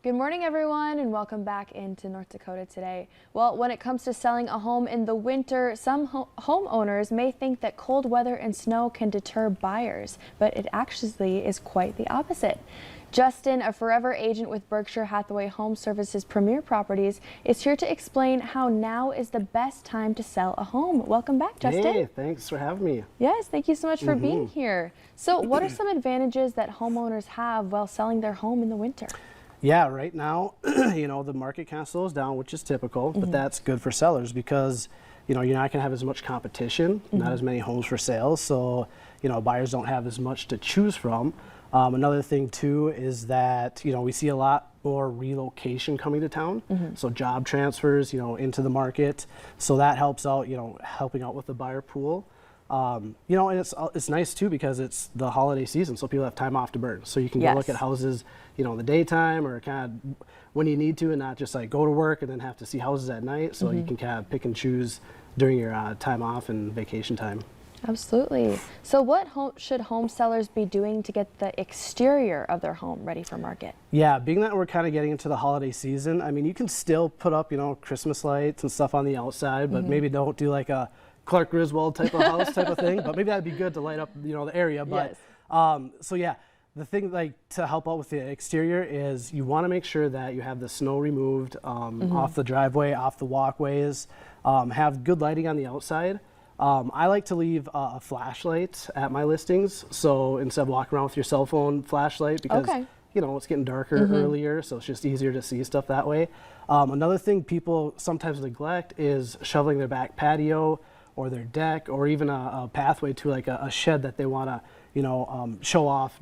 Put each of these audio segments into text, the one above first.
Good morning, everyone, and welcome back into North Dakota today. Well, when it comes to selling a home in the winter, some homeowners may think that cold weather and snow can deter buyers, but it actually is quite the opposite. Justin, a forever agent with Berkshire Hathaway Home Services Premier Properties, is here to explain how now is the best time to sell a home. Welcome back, Justin. Hey, thanks for having me. Yes, thank you so much for being here. So what are some advantages that homeowners have while selling their home in the winter? Yeah, right now, the market kind of slows down, which is typical, but that's good for sellers because, you're not going to have as much competition, not as many homes for sale, so, buyers don't have as much to choose from. Another thing, too, is that, we see a lot more relocation coming to town, so job transfers, into the market, so that helps out, helping out with the buyer pool. And it's nice too because it's the holiday season, so people have time off to burn. So you can go look at houses, in the daytime or kind of when you need to, and not just like go to work and then have to see houses at night. So you can kind of pick and choose during your time off and vacation time. Absolutely. So what should home sellers be doing to get the exterior of their home ready for market? Yeah, being that we're kind of getting into the holiday season, I mean, you can still put up, Christmas lights and stuff on the outside, but maybe don't do like a Clark Griswold type of house type of thing, but maybe that'd be good to light up, the area. But so yeah, the thing to help out with the exterior is you want to make sure that you have the snow removed off the driveway, off the walkways, have good lighting on the outside. I like to leave a flashlight at my listings, so instead of walking around with your cell phone flashlight, because it's getting darker earlier, so it's just easier to see stuff that way. Another thing people sometimes neglect is shoveling their back patio or their deck, or even a pathway to like a shed that they want to, show off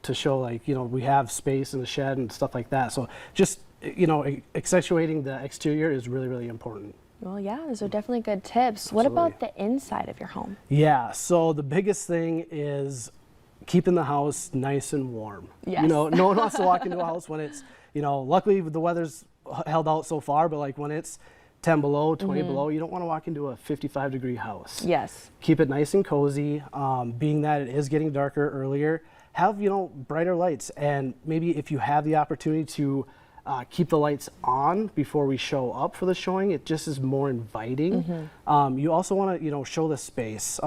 to show we have space in the shed and stuff like that. So just, accentuating the exterior is really, really important. Well, yeah, those are definitely good tips. What about the inside of your home? Yeah, so the biggest thing is keeping the house nice and warm. Yes. No one wants to walk into a house when it's, luckily the weather's held out so far, but like when it's 10 below, 20 below, you don't want to walk into a 55-degree house. Yes. Keep it nice and cozy, being that it is getting darker earlier. Have, brighter lights, and maybe if you have the opportunity to keep the lights on before we show up for the showing, it just is more inviting. You also want to, show the space.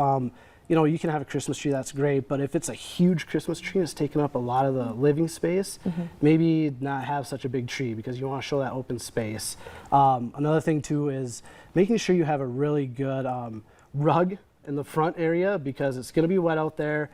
You can have a Christmas tree, that's great, but if it's a huge Christmas tree that's taking up a lot of the living space, maybe not have such a big tree because you want to show that open space. Another thing too is making sure you have a really good rug in the front area because it's going to be wet out there.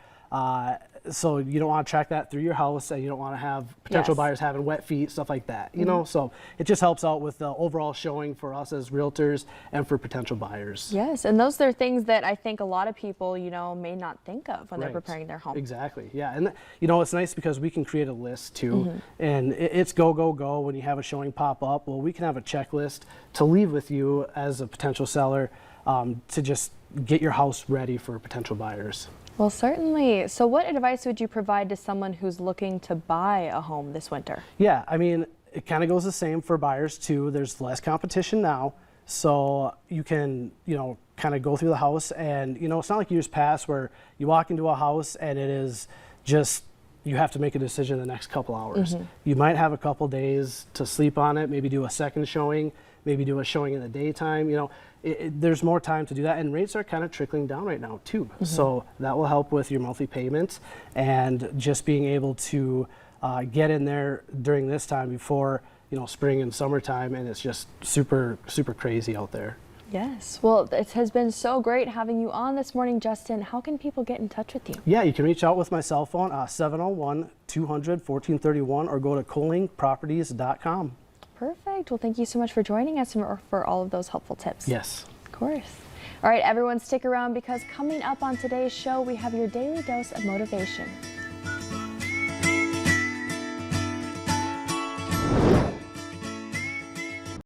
So you don't want to track that through your house, and you don't want to have potential buyers having wet feet, stuff like that, so it just helps out with the overall showing for us as realtors and for potential buyers. Yes, and those are things that I think a lot of people, may not think of when they're preparing their home. Exactly, yeah, and it's nice because we can create a list too, and it's go, go, go when you have a showing pop up. Well, we can have a checklist to leave with you as a potential seller to just get your house ready for potential buyers. Well, certainly. So what advice would you provide to someone who's looking to buy a home this winter? Yeah, I mean, it kind of goes the same for buyers too. There's less competition now, so you can, kind of go through the house, and, it's not like years past where you walk into a house and it is just, you have to make a decision in the next couple hours. You might have a couple days to sleep on it, maybe do a second showing, maybe do a showing in the daytime. There's more time to do that, and rates are kind of trickling down right now too. So that will help with your monthly payments and just being able to get in there during this time before spring and summertime, and it's just super, super crazy out there. Yes. Well, it has been so great having you on this morning, Justin. How can people get in touch with you? Yeah, you can reach out with my cell phone, 701-200-1431, or go to kollingproperties.com. Perfect. Well, thank you so much for joining us and for all of those helpful tips. Yes. Of course. All right, everyone, stick around because coming up on today's show, we have your daily dose of motivation.